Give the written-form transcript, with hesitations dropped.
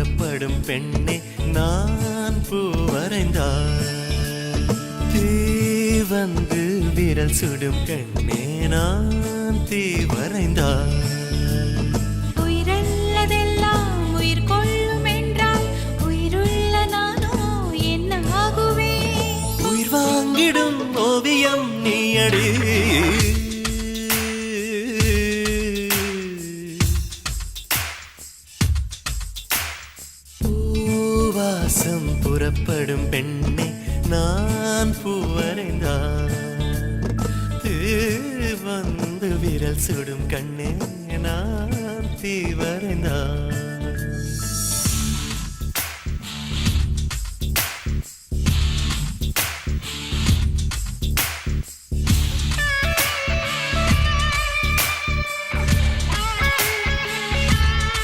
புறப்படும் பெண்ணே நான் பூ வரைந்தார். தீ வந்து விரல் சுடும் கண்ணே நான் தீ வரைந்தார். உயிரல்லதெல்லாம் உயிர் கொள்ளும் என்றால் உயிருள்ள நானோ என்ன ஆகுவேன்? உயிர் வாங்கிடும் ஓவியம் நீயடி. பூவாசம் புறப்படும் பெண்ணே நான் பூ வரைந்தார். வந்து விரல் சுடும் கண்ணே நான் தீ வரைந்தார்.